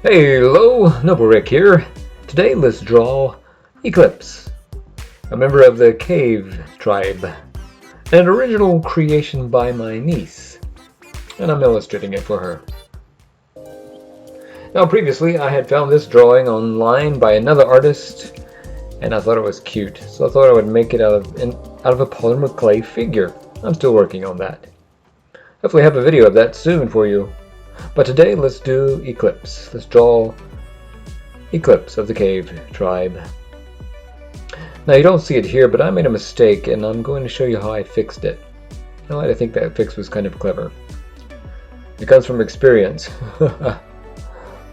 Hello, Noble Rick here. Today let's draw Eclipse, a member of the Cave tribe, an original creation by my niece, and I'm illustrating it for her. Now previously I had found this drawing online by another artist and I thought it was cute, so I thought I would make it out of a polymer clay figure. I'm still working on that. Hopefully I have a video of that soon for you. But today let's do Eclipse. Let's draw Eclipse of the Cave tribe. Now you don't see it here, but I made a mistake and I'm going to show you how I fixed it. I think that fix was kind of clever. It comes from experience.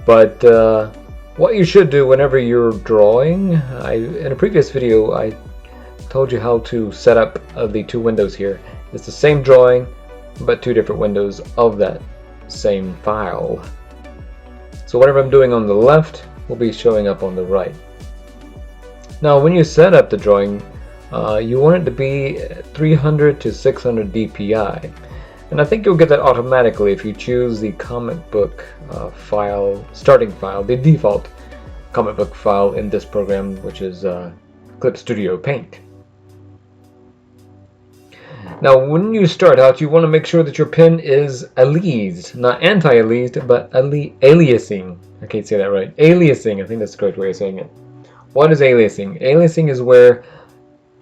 But what you should do whenever you're drawing, in a previous video I told you how to set up the two windows here. It's the same drawing, but two different windows of that same file. So whatever I'm doing on the left will be showing up on the right. Now when you set up the drawing, you want it to be 300 to 600 dpi, and I think you'll get that automatically if you choose the comic book file, starting file, the default comic book file in this program, which is Eclipse Studio Paint. Now when you start out, you want to make sure that your pen is aliased, not anti-aliased, but aliasing. I can't say that right. Aliasing, I think that's the correct way of saying it. What is aliasing? Aliasing is where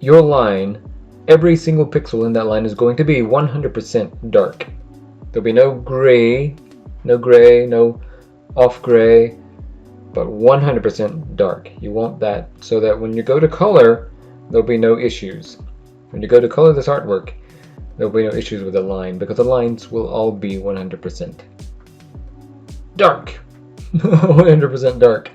your line, every single pixel in that line is going to be 100% dark. There'll be no gray, no off gray, but 100% dark. You want that so that when you go to color, there'll be no issues. When you go to color this artwork, there'll be no issues with the line because the lines will all be 100% dark. 100% dark.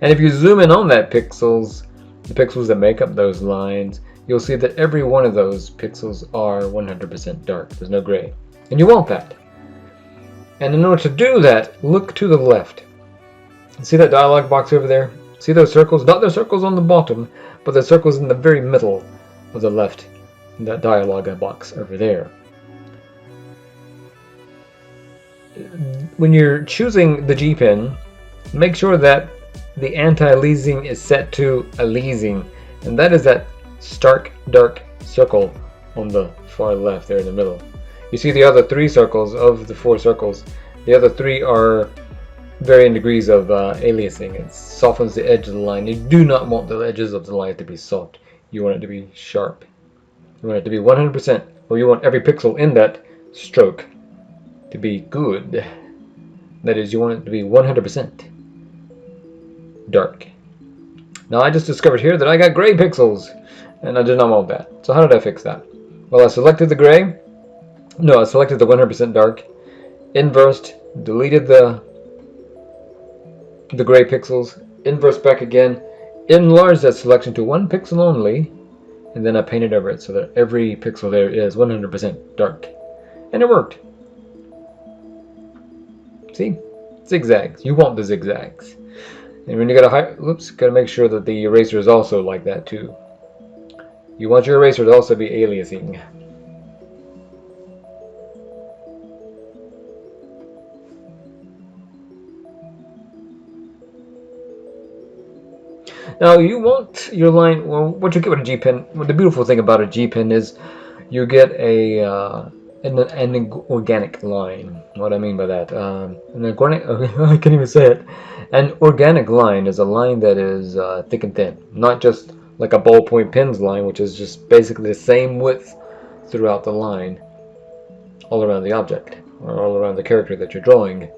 And if you zoom in on that the pixels that make up those lines, you'll see that every one of those pixels are 100% dark. There's no gray. And you want that. And in order to do that, look to the left. See that dialog box over there? See those circles? Not the circles on the bottom, but the circles in the very middle of the left, in that dialog box over there. When you're choosing the G pen, make sure that the anti-leasing is set to aliasing, and that is that stark dark circle on the far left there in the middle. You see the other three circles of the four circles, the other three are varying degrees of aliasing. It softens the edge of the line. You do not want the edges of the line to be soft. You want it to be sharp. You want it to be 100%, or you want every pixel in that stroke to be good. That is, you want it to be 100% dark. Now I just discovered here that I got gray pixels, and I did not want that. So how did I fix that? Well, I selected the gray. No, I selected the 100% dark, inversed, deleted the gray pixels, inverse back again, enlarged that selection to one pixel only, and then I painted over it so that every pixel there is 100% dark. And it worked. See? Zigzags. You want the zigzags. And when you gotta make sure that the eraser is also like that too. You want your eraser to also be aliasing. Now you want your line, well, what you get with a G pen, well, the beautiful thing about a G pen is you get an organic line. What I mean by that, an organic, I can't even say it. An organic line is a line that is thick and thin, not just like a ballpoint pen's line, which is just basically the same width throughout the line, all around the object, or all around the character that you're drawing.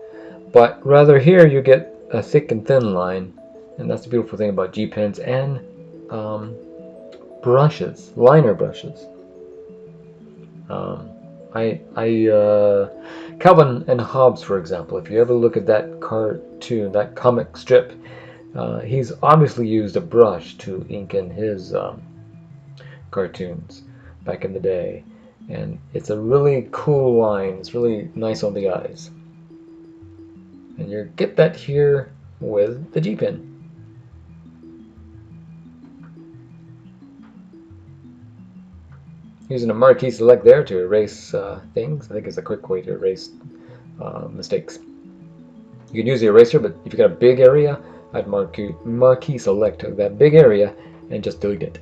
But rather here you get a thick and thin line. And that's the beautiful thing about G pens and brushes, liner brushes. Calvin and Hobbes, for example, if you ever look at that cartoon, that comic strip, he's obviously used a brush to ink in his cartoons back in the day. And it's a really cool line. It's really nice on the eyes. And you get that here with the G pen. Using a marquee select there to erase things. I think it's a quick way to erase mistakes. You can use the eraser, but if you got a big area, I'd marquee select that big area and just delete it.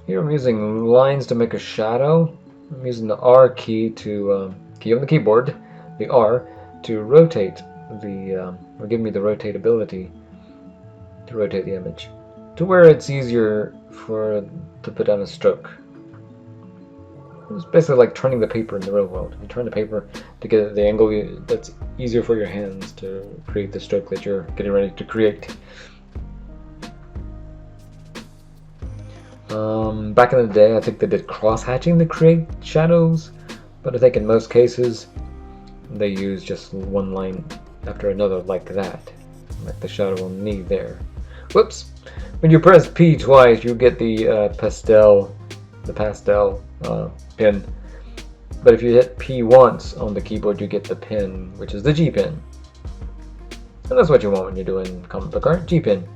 Here I'm using lines to make a shadow. I'm using the R key to key on the keyboard, the R, to rotate or give me the rotatability to rotate the image to where it's easier to put down a stroke. It's basically like turning the paper in the real world. You turn the paper to get the angle that's easier for your hands to create the stroke that you're getting ready to create. Back in the day, I think they did cross-hatching to create shadows, but I think in most cases they use just one line after another like that, like the shadow on me there. Whoops! When you press P twice, you get the pastel pin. But if you hit P once on the keyboard, you get the pin, which is the G pin. And that's what you want when you're doing comic book art, G pin.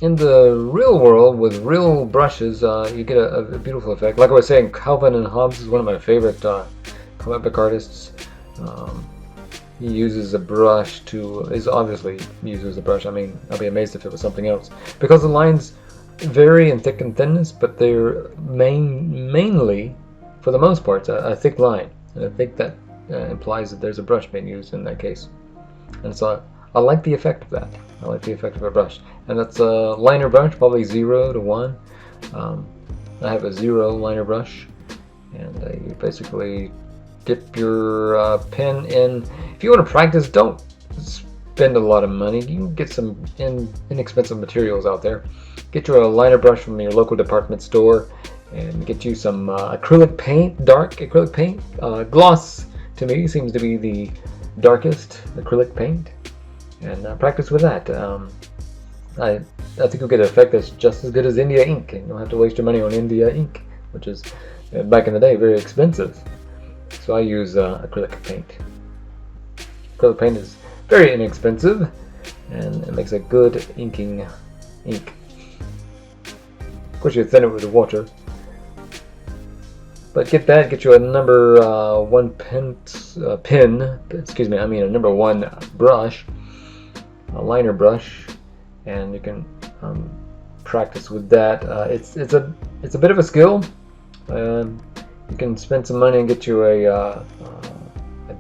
In the real world, with real brushes, you get a beautiful effect. Like I was saying, Calvin and Hobbes is one of my favorite comic book artists. He uses a brush obviously uses a brush. I mean, I'll be amazed if it was something else. Because the lines vary in thick and thinness, but they're mainly, for the most part, a thick line. And I think that implies that there's a brush being used in that case. And so I like the effect of that. I like the effect of a brush. And that's a liner brush, probably 0 to 1. I have a 0 liner brush. And you basically dip your pen in. If you want to practice, don't spend a lot of money. You can get some inexpensive materials out there. Get your liner brush from your local department store and get you some acrylic paint, dark acrylic paint. Gloss, to me, seems to be the darkest acrylic paint. And practice with that. I think you'll get an effect that's just as good as India ink. And you don't have to waste your money on India ink, which is, back in the day, very expensive. So I use acrylic paint. Acrylic paint is very inexpensive, and it makes a good inking ink. Of course, you thin it with the water. But get you a number 1 a number 1 brush, a liner brush, and you can practice with that. It's a bit of a skill. You can spend some money and get you a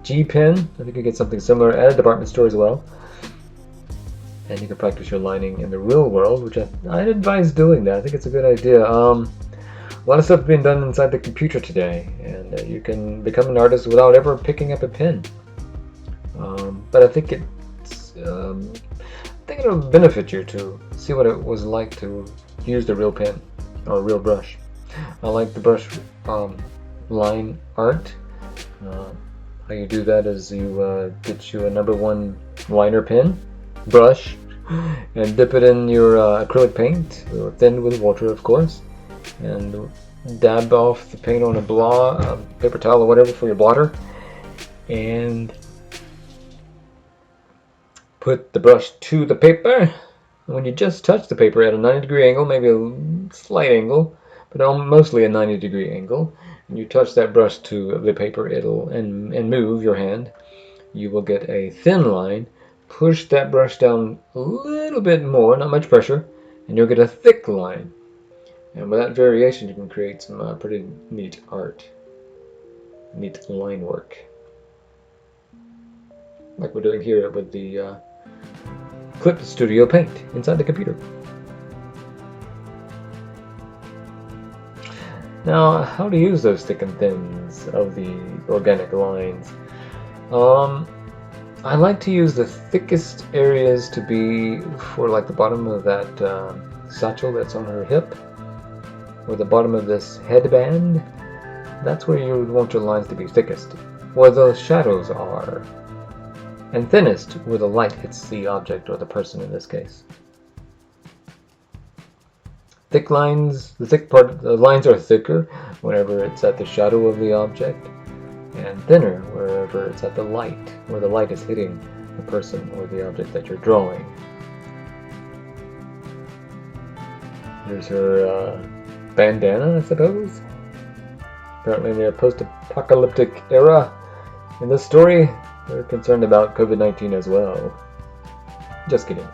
G pen. I think you get something similar at a department store as well. And you can practice your lining in the real world, which I'd advise doing that. I think it's a good idea. A lot of stuff being done inside the computer today, and you can become an artist without ever picking up a pen. But I think it'll benefit you to see what it was like to use the real pen or real brush. I like the brush line art. How you do that is you get you a number 1 liner pen brush and dip it in your acrylic paint, thinned with water, of course, and dab off the paint on a paper towel or whatever for your blotter, and put the brush to the paper. When you just touch the paper at a 90-degree angle, maybe a slight angle, but mostly a 90-degree angle, and you touch that brush to the paper, and move your hand, you will get a thin line. Push that brush down a little bit more, not much pressure, and you'll get a thick line. And with that variation, you can create some pretty neat art, neat line work, like we're doing here with the Eclipse Studio Paint inside the computer. Now, how to use those thick and thins of the organic lines? I like to use the thickest areas to be for like the bottom of that satchel that's on her hip, or the bottom of this headband. That's where you would want your lines to be thickest, where those shadows are. and thinnest where the light hits the object, or the person in this case. Thick lines, the lines are thicker whenever it's at the shadow of the object, and thinner wherever it's at the light, where the light is hitting the person or the object that you're drawing. Here's her bandana, I suppose. Apparently in the post-apocalyptic era in this story, they're concerned about COVID-19 as well. Just kidding.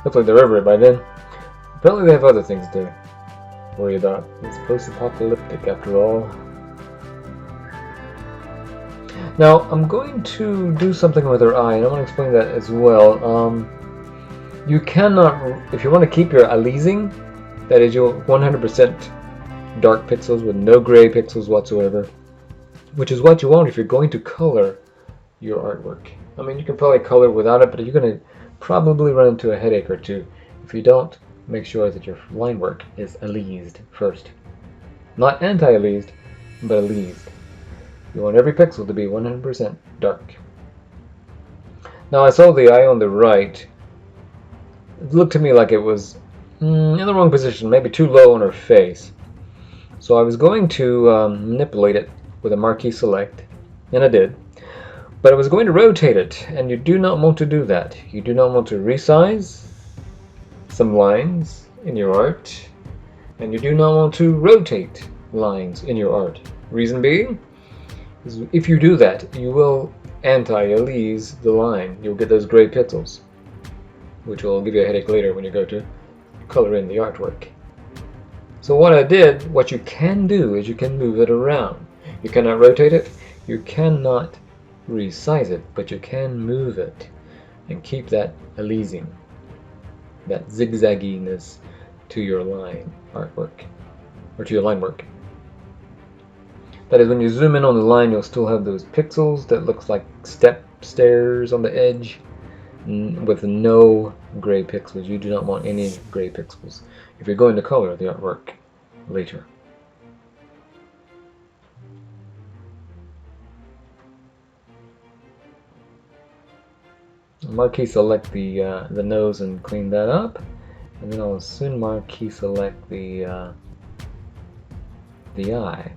Hopefully they're over it by then. Apparently they have other things to worry about. It's post-apocalyptic after all. Now, I'm going to do something with her eye, and I want to explain that as well. You cannot, if you want to keep your AntiLeasing, that is your 100% dark pixels with no gray pixels whatsoever, which is what you want if you're going to color your artwork. I mean, you can probably color without it, but you're going to probably run into a headache or two if you don't make sure that your line work is AntiLeased first. Not anti-AntiLeased, but AntiLeased. You want every pixel to be 100% dark. Now I saw the eye on the right. It looked to me like it was in the wrong position, maybe too low on her face. So I was going to manipulate it with a marquee select, and I did. But I was going to rotate it, and you do not want to do that. You do not want to resize some lines in your art, and you do not want to rotate lines in your art. Reason being, is if you do that, you will anti-AntiLease the line. You'll get those gray pixels, which will give you a headache later when you go to color in the artwork. So what I did, what you can do is you can move it around. You cannot rotate it, you cannot resize it, but you can move it and keep that AntiLeasing, that zigzagginess to your line artwork, or to your line work. That is, when you zoom in on the line, you'll still have those pixels that looks like stairs on the edge with no gray pixels. You do not want any gray pixels if you're going to color the artwork later. Marquee select the nose and clean that up, and then I'll soon marquee select the eye.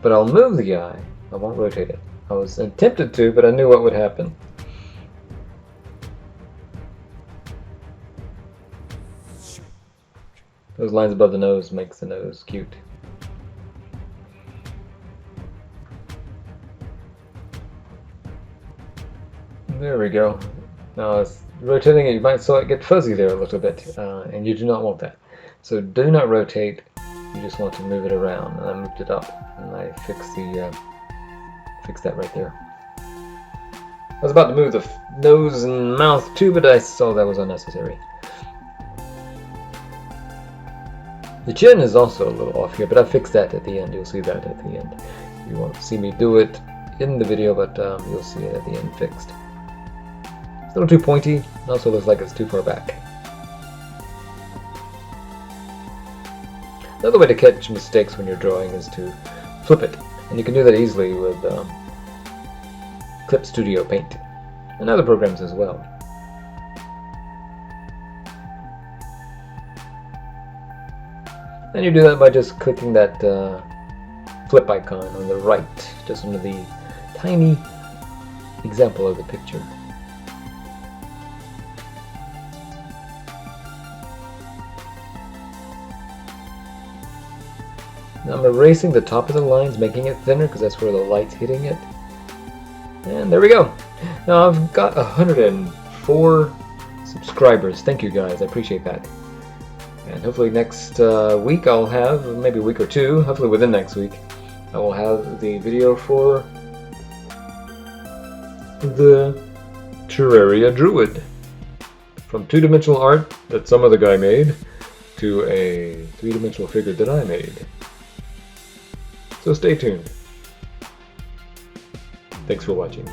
But I'll move the eye. I won't rotate it. I was tempted to, but I knew what would happen. Those lines above the nose makes the nose cute. There we go. Now, rotating it, you might saw it get fuzzy there a little bit, and you do not want that. So do not rotate. You just want to move it around, and I moved it up, and I fixed that right there. I was about to move the nose and mouth too, but I saw that was unnecessary. The chin is also a little off here, but I fixed that at the end. You'll see that at the end. You won't see me do it in the video, but you'll see it at the end fixed. It's a little too pointy. It also looks like it's too far back. Another way to catch mistakes when you're drawing is to flip it, and you can do that easily with Eclipse Studio Paint and other programs as well. And you do that by just clicking that flip icon on the right, just under the tiny example of the picture. Now I'm erasing the top of the lines, making it thinner because that's where the light's hitting it. And there we go. Now I've got 104 subscribers. Thank you guys, I appreciate that. And hopefully next week I'll have, maybe a week or two, hopefully within next week, I will have the video for the Terraria Druid. From two-dimensional art that some other guy made to a three-dimensional figure that I made. So stay tuned. Thanks for watching.